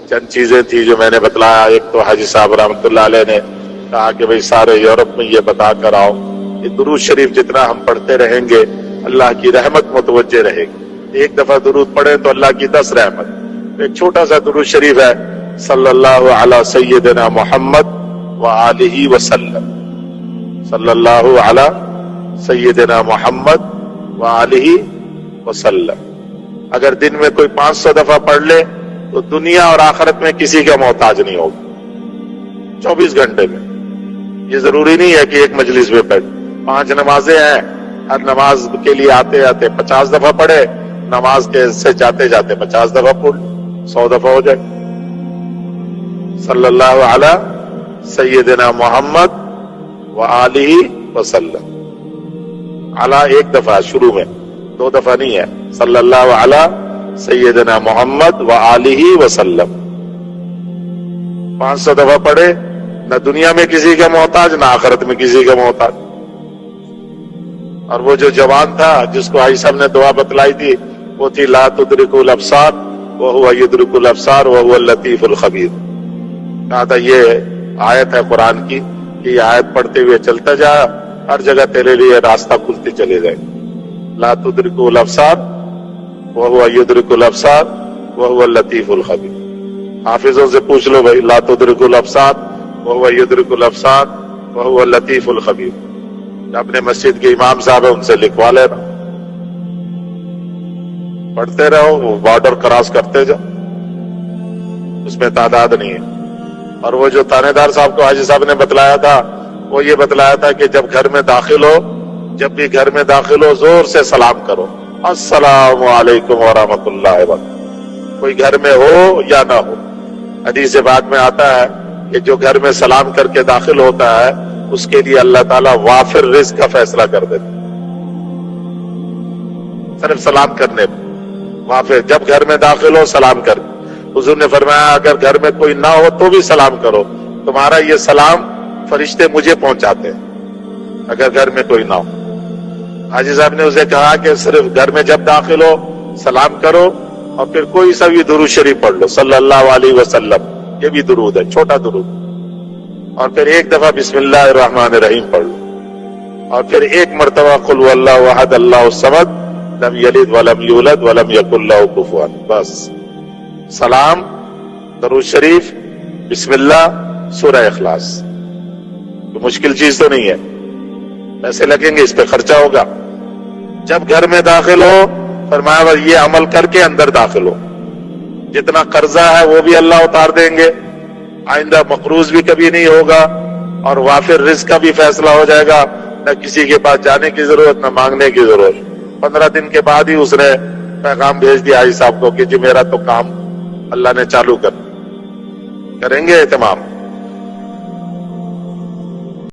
چند چیزیں تھی جو میں نے بتلایا. ایک تو حاجی صاحب رحمۃ اللہ علیہ نے کہا کہ بھئی سارے یورپ میں یہ بتا کر آؤ کہ درود شریف جتنا ہم پڑھتے رہیں گے اللہ کی رحمت متوجہ رہے گی. ایک دفعہ درود پڑھیں تو اللہ کی 10 رحمت. ایک چھوٹا سا درود شریف ہے, صلی اللہ علی سیدنا محمد وآلہ وسلم, صلی اللہ علی سیدنا محمد وآلہ وسلم. اگر دن میں کوئی 500 دفعہ پڑھ لے تو دنیا اور آخرت میں کسی کا محتاج نہیں ہوگا 24 گھنٹے میں. یہ ضروری نہیں ہے کہ ایک مجلس میں پڑھ. 5 نمازیں ہیں, ہر نماز کے لیے آتے آتے 50 دفعہ پڑھے, نماز کے سے جاتے جاتے 50 دفعہ پڑھ, 100 دفعہ ہو جائے. صلی اللہ علی سیدنا محمد وآلہ وسلم. علی ایک دفعہ شروع میں, 2 دفعہ نہیں ہے. صلی اللہ علی سیدنا محمد وآلہ وسلم 500 دفعہ پڑھے, نہ دنیا میں کسی کا محتاج نہ آخرت میں کسی کا محتاج. اور وہ جو جوان تھا جس کو حاجی صاحب نے دعا بتلائی تھی وہ تھی لا تدرک الابصار وہو یدرک الابصار وہو اللطیف الخبیر. کہا تھا یہ آیت ہے قرآن کی کہ یہ آیت پڑھتے ہوئے چلتا جا, ہر جگہ تیرے لیے راستہ کھلتے چلے جائے. لا تدرک الابصار وہو یدرک الابصار وہو اللطیف الخبیر. حافظوں سے پوچھ لو بھائی, لا تدرک الابصار وہو یدرک الابصار وہو اللطیف الخبیر. اپنے مسجد کے امام صاحب ہیں ان سے لکھوا لینا, پڑھتے رہو, وہ بارڈر کراس کرتے جاؤ, اس میں تعداد نہیں ہے. اور وہ جو تانے دار صاحب کو حاجی صاحب نے بتلایا تھا وہ یہ بتلایا تھا کہ جب گھر میں داخل ہو, جب بھی گھر میں داخل ہو زور سے سلام کرو, السلام علیکم ورحمۃ اللہ وبرکاتہ. کوئی گھر میں ہو یا نہ ہو, حدیث پاک میں آتا ہے کہ جو گھر میں سلام کر کے داخل ہوتا ہے اس کے لیے اللہ تعالیٰ وافر رزق کا فیصلہ کر دیتا, صرف سلام کرنے پر وافر. جب گھر میں داخل ہو سلام کر. حضور نے فرمایا اگر گھر میں کوئی نہ ہو تو بھی سلام کرو, تمہارا یہ سلام فرشتے مجھے پہنچاتے ہیں اگر گھر میں کوئی نہ ہو. حاجی صاحب نے اسے کہا کہ صرف گھر میں جب داخل ہو سلام کرو اور پھر کوئی سا بھی درود شریف پڑھ لو, صلی اللہ علیہ وسلم. یہ بھی درود ہے, چھوٹا درود. اور پھر ایک دفعہ بسم اللہ الرحمن الرحیم پڑھ لو, اور پھر ایک مرتبہ قل هو اللہ احد اللہ الصمد لم یلد ولم یولد ولم یکن لہ کفوا. بس سلام, درود شریف, بسم اللہ, سورہ اخلاص. تو مشکل چیز تو نہیں ہے, پیسے لگیں گے, اس پہ خرچہ ہوگا. جب گھر میں داخل ہو فرمایا یہ عمل کر کے اندر داخل ہو, جتنا قرضہ ہے وہ بھی اللہ اتار دیں گے, آئندہ مقروض بھی کبھی نہیں ہوگا, اور وافر رزق کا بھی فیصلہ ہو جائے گا. نہ کسی کے پاس جانے کی ضرورت, نہ مانگنے کی ضرورت. 15 دن کے بعد ہی اس نے پیغام بھیج دیا حاجی صاحب کو کہ جی میرا تو کام اللہ نے چالو کریں گے اہتمام.